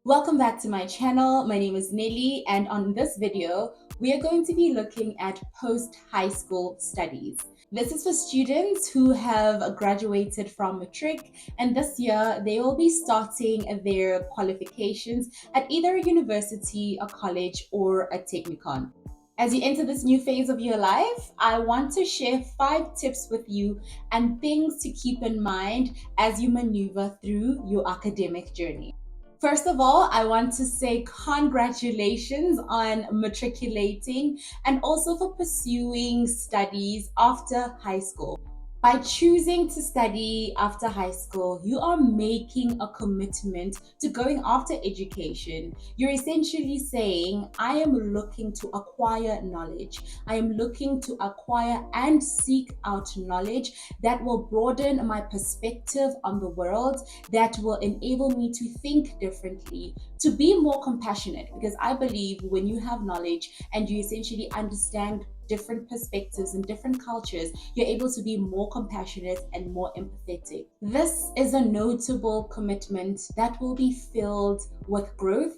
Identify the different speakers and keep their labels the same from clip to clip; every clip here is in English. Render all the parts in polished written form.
Speaker 1: Welcome back to my channel. My name is Neli, and on this video, we are going to be looking at post-high school studies. This is for students who have graduated from matric, and this year they will be starting their qualifications at either a university, a college, or a technicon. As you enter this new phase of your life, I want to share 5 tips with you and things to keep in mind as you maneuver through your academic journey. First of all, I want to say congratulations on matriculating and also for pursuing studies after high school. By choosing to study after high school, you are making a commitment to going after education. You're essentially saying, I am looking to acquire knowledge. I am looking to acquire and seek out knowledge that will broaden my perspective on the world, that will enable me to think differently, to be more compassionate. Because I believe when you have knowledge and you essentially understand different perspectives and different cultures, you're able to be more compassionate and more empathetic. This is a notable commitment that will be filled with growth,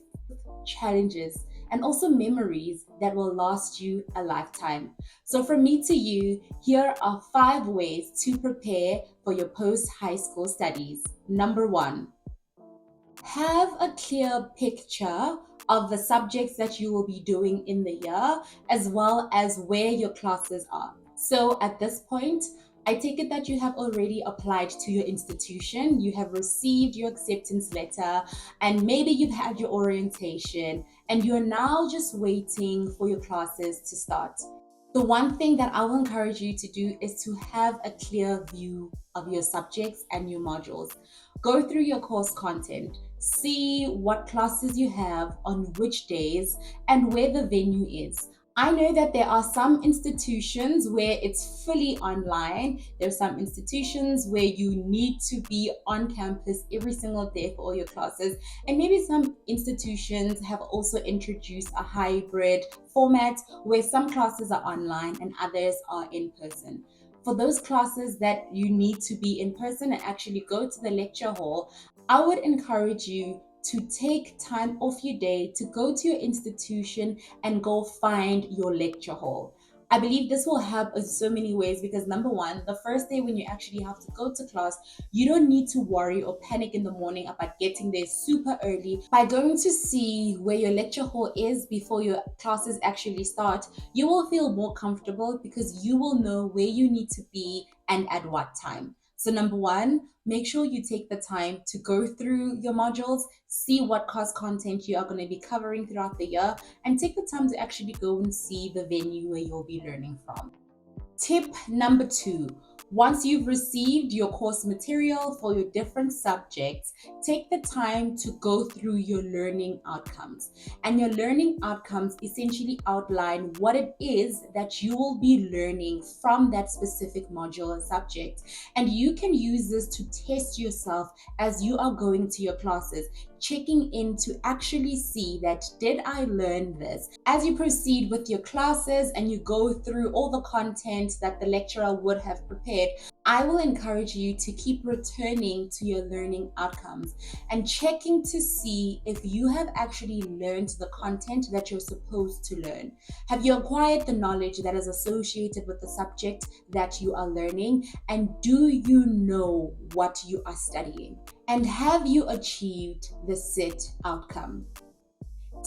Speaker 1: challenges, and also memories that will last you a lifetime. So, from me to you, here are 5 ways to prepare for your post high school studies. Number 1, have a clear picture of the subjects that you will be doing in the year, as well as where your classes are. So at this point, I take it that you have already applied to your institution, you have received your acceptance letter, and maybe you've had your orientation, and you're now just waiting for your classes to start. The one thing that I will encourage you to do is to have a clear view of your subjects and your modules. Go through your course content, see what classes you have on which days and where the venue is. I know that there are some institutions where it's fully online. There are some institutions where you need to be on campus every single day for all your classes. And maybe some institutions have also introduced a hybrid format where some classes are online and others are in person. For those classes that you need to be in person and actually go to the lecture hall, I would encourage you to take time off your day to go to your institution and go find your lecture hall. I believe this will help in so many ways because number one, the first day when you actually have to go to class, you don't need to worry or panic in the morning about getting there super early. By going to see where your lecture hall is before your classes actually start, you will feel more comfortable because you will know where you need to be and at what time. So number one, make sure you take the time to go through your modules, see what course content you are going to be covering throughout the year, and take the time to actually go and see the venue where you'll be learning from. Tip number 2, once you've received your course material for your different subjects, take the time to go through your learning outcomes. And your learning outcomes essentially outline what it is that you will be learning from that specific module or subject. And you can use this to test yourself as you are going to your classes, checking in to actually see that, did I learn this? As you proceed with your classes and you go through all the content that the lecturer would have prepared, I will encourage you to keep returning to your learning outcomes and checking to see if you have actually learned the content that you're supposed to learn. Have you acquired the knowledge that is associated with the subject that you are learning? And do you know what you are studying? And have you achieved the set outcome?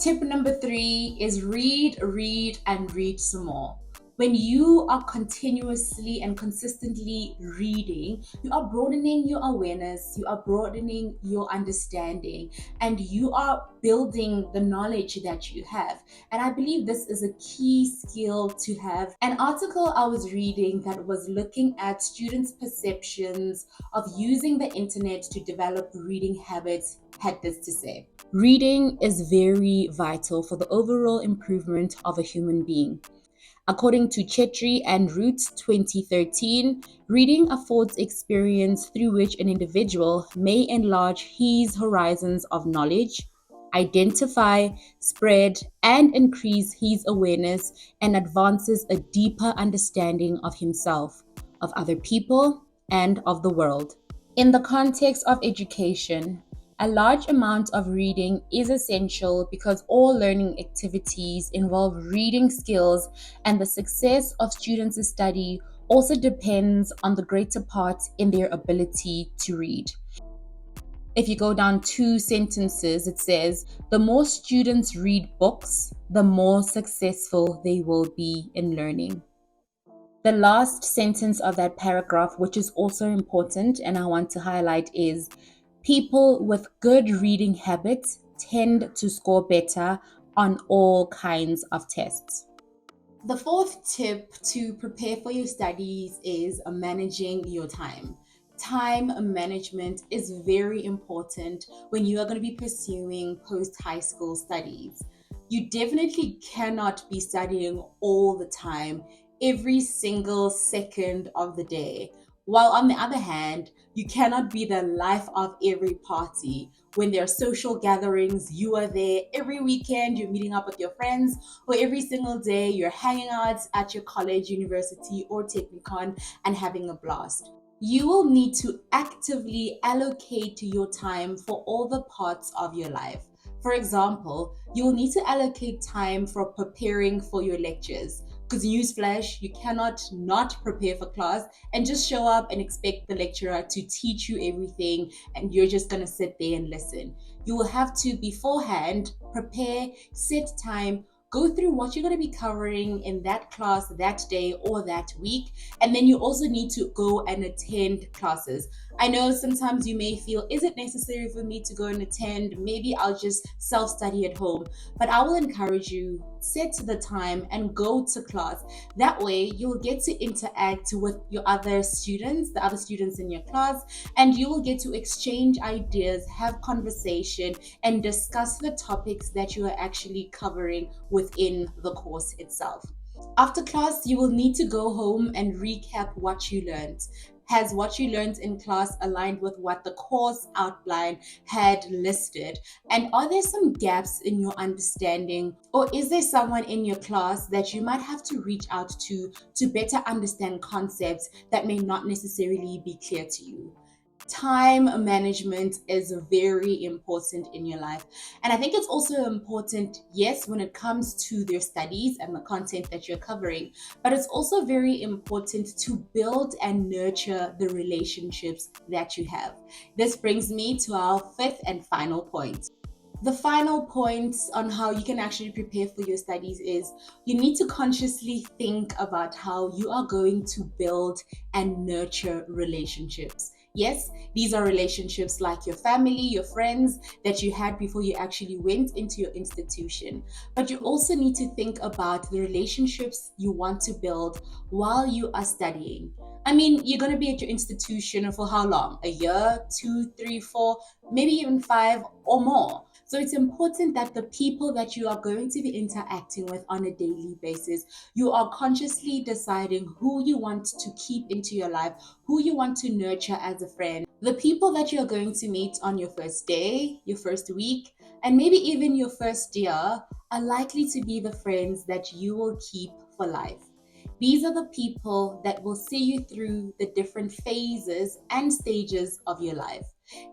Speaker 1: Tip number 3 is read, and read some more. When you are continuously and consistently reading, you are broadening your awareness, you are broadening your understanding, and you are building the knowledge that you have. And I believe this is a key skill to have. An article I was reading that was looking at students' perceptions of using the internet to develop reading habits had this to say: reading is very vital for the overall improvement of a human being. According to Chetri and Roots 2013, reading affords experience through which an individual may enlarge his horizons of knowledge, identify, spread, and increase his awareness, and advances a deeper understanding of himself, of other people, and of the world. In the context of education, A large amount of reading is essential because all learning activities involve reading skills, and the success of students' study also depends on the greater part in their ability to read. If you go down two sentences, it says, the more students read books, the more successful they will be in learning. The last sentence of that paragraph, which is also important and I want to highlight, is people with good reading habits tend to score better on all kinds of tests. The fourth tip to prepare for your studies is managing your time. Time management is very important when you are going to be pursuing post high school studies. You definitely cannot be studying all the time, every single second of the day. While on the other hand, you cannot be the life of every party. When there are social gatherings, you are there. Every weekend, you're meeting up with your friends, or every single day, you're hanging out at your college, university, or technicon and having a blast. You will need to actively allocate your time for all the parts of your life. For example, you will need to allocate time for preparing for your lectures. Because newsflash, you cannot not prepare for class and just show up and expect the lecturer to teach you everything and you're just going to sit there and listen. You will have to beforehand prepare, set time, go through what you're going to be covering in that class that day or that week. And then you also need to go and attend classes. I know sometimes you may feel, is it necessary for me to go and attend? Maybe I'll just self-study at home. But I will encourage you, set the time and go to class. That way you'll get to interact with your other students, the other students in your class, and you will get to exchange ideas, have conversation, and discuss the topics that you are actually covering within the course itself. After class, you will need to go home and recap what you learned. Has what you learned in class aligned with what the course outline had listed? And are there some gaps in your understanding? Or is there someone in your class that you might have to reach out to better understand concepts that may not necessarily be clear to you? Time management is very important in your life. And I think it's also important, yes, when it comes to their studies and the content that you're covering, but it's also very important to build and nurture the relationships that you have. This brings me to our fifth and final point. The final point on how you can actually prepare for your studies is you need to consciously think about how you are going to build and nurture relationships. Yes, these are relationships like your family, your friends that you had before you actually went into your institution. But you also need to think about the relationships you want to build while you are studying. I mean, you're going to be at your institution for how long? A year, 2, 3, 4, maybe even 5 or more. So it's important that the people that you are going to be interacting with on a daily basis, you are consciously deciding who you want to keep into your life, who you want to nurture as a friend. The people that you're going to meet on your first day, your first week, and maybe even your first year are likely to be the friends that you will keep for life. These are the people that will see you through the different phases and stages of your life.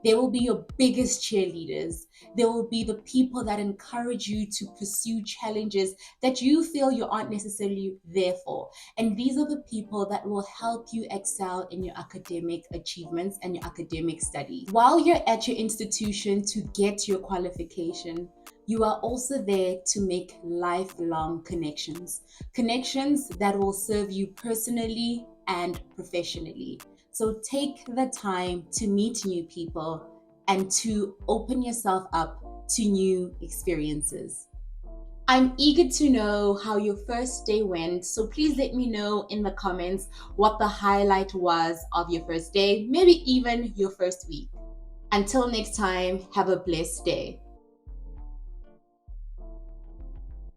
Speaker 1: They will be your biggest cheerleaders. They will be the people that encourage you to pursue challenges that you feel you aren't necessarily there for. And these are the people that will help you excel in your academic achievements and your academic studies. While you're at your institution to get your qualification, you are also there to make lifelong connections, connections that will serve you personally and professionally. So take the time to meet new people and to open yourself up to new experiences. I'm eager to know how your first day went, so please let me know in the comments what the highlight was of your first day, maybe even your first week. Until next time, have a blessed day.